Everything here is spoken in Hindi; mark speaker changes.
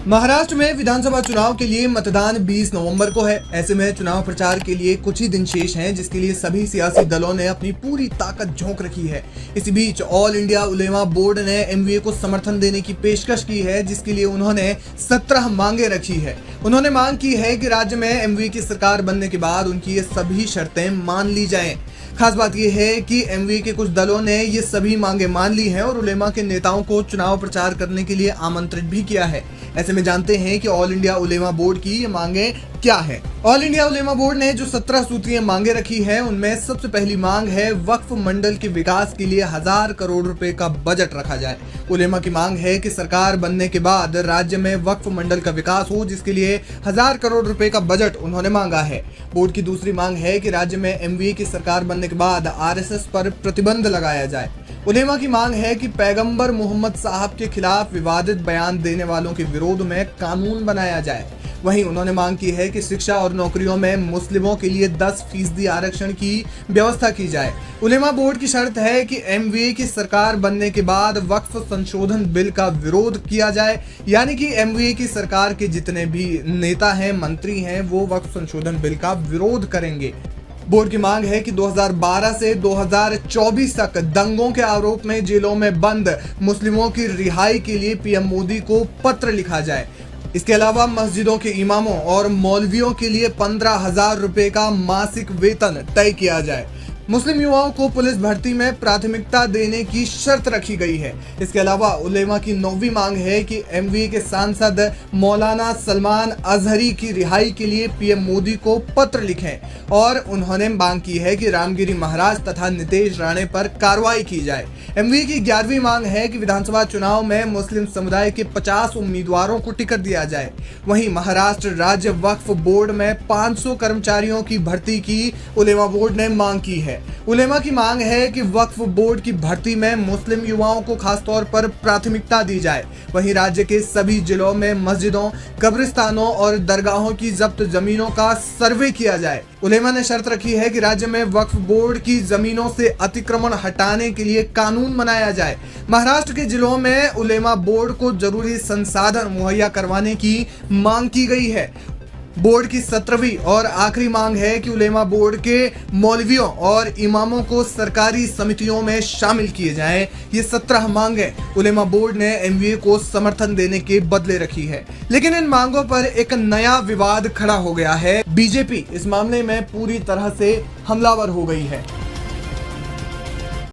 Speaker 1: महाराष्ट्र में विधानसभा चुनाव के लिए मतदान 20 नवंबर को है। ऐसे में चुनाव प्रचार के लिए कुछ ही दिन शेष हैं, जिसके लिए सभी सियासी दलों ने अपनी पूरी ताकत झोंक रखी है। इसी बीच ऑल इंडिया उलेमा बोर्ड ने एमवीए को समर्थन देने की पेशकश की है, जिसके लिए उन्होंने 17 मांगे रखी है। उन्होंने मांग की है कि राज्य में एमवीए की सरकार बनने के बाद उनकी ये सभी शर्तें मान ली जाएं। खास बात यह है कि एमवीए के कुछ दलों ने ये सभी मांगे मान ली हैं और उलेमा के नेताओं को चुनाव प्रचार करने के लिए आमंत्रित भी किया है। ऐसे में जानते हैं कि ऑल इंडिया उलेमा बोर्ड की ये मांगे क्या है। ऑल इंडिया उलेमा बोर्ड ने जो 17 सूत्रीय मांगे रखी है, उनमें सबसे पहली मांग है वक्फ मंडल के विकास के लिए 1000 करोड़ रुपए का बजट रखा जाए। उलेमा की मांग है कि सरकार बनने के बाद राज्य में वक्फ मंडल का विकास हो, जिसके लिए 1000 करोड़ रुपए का बजट उन्होंने मांगा है। बोर्ड की दूसरी मांग है कि राज्य में एमवीए की सरकार बनने के बाद आरएसएस पर प्रतिबंध लगाया जाए। उलेमा की मांग है कि पैगंबर मोहम्मद साहब के खिलाफ विवादित बयान देने वालों के विरोध में कानून बनाया जाए। वहीं उन्होंने मांग की है कि शिक्षा और नौकरियों में मुस्लिमों के लिए 10% आरक्षण की व्यवस्था की जाए। उलेमा बोर्ड की शर्त है कि एमवीए की सरकार बनने के बाद वक्फ संशोधन बिल का विरोध किया जाए, यानी कि एमवीए की सरकार के जितने भी नेता हैं, मंत्री हैं, वो वक्फ संशोधन बिल का विरोध करेंगे। बोर्ड की मांग है कि 2012 से 2024 तक दंगों के आरोप में जेलों में बंद मुस्लिमों की रिहाई के लिए पीएम मोदी को पत्र लिखा जाए। इसके अलावा मस्जिदों के इमामों और मौलवियों के लिए 15,000 रुपए का मासिक वेतन तय किया जाए। मुस्लिम युवाओं को पुलिस भर्ती में प्राथमिकता देने की शर्त रखी गई है। इसके अलावा उलेमा की 9वीं मांग है कि एमवीए के सांसद मौलाना सलमान अजहरी की रिहाई के लिए पीएम मोदी को पत्र लिखें और उन्होंने मांग की है कि रामगिरी महाराज तथा नितेश राणे पर कार्रवाई की जाए। एमवीए की 11वीं मांग है कि विधानसभा चुनाव में मुस्लिम समुदाय के 50 उम्मीदवारों को टिकट दिया जाए। वहीं महाराष्ट्र राज्य वक्फ बोर्ड में 500 कर्मचारियों की भर्ती की उलेमा बोर्ड ने मांग की है। उलेमा की मांग है कि वक्फ बोर्ड की भर्ती में मुस्लिम युवाओं को खासतौर पर प्राथमिकता दी जाए। वहीं राज्य के सभी जिलों में मस्जिदों, कब्रिस्तानों और दरगाहों की जब्त जमीनों का सर्वे किया जाए। उलेमा ने शर्त रखी है कि राज्य में वक्फ बोर्ड की जमीनों से अतिक्रमण हटाने के लिए कानून बनाया जाए। महाराष्ट्र के जिलों में उलेमा बोर्ड को जरूरी संसाधन मुहैया करवाने की मांग की गई है। बोर्ड की 17वीं और आखिरी मांग है कि उलेमा बोर्ड के मौलवियों और इमामों को सरकारी समितियों में शामिल किए जाएं। ये 17 मांगें उलेमा बोर्ड ने एमवीए को समर्थन देने के बदले रखी है, लेकिन इन मांगों पर एक नया विवाद खड़ा हो गया है। बीजेपी इस मामले में पूरी तरह से हमलावर हो गई है।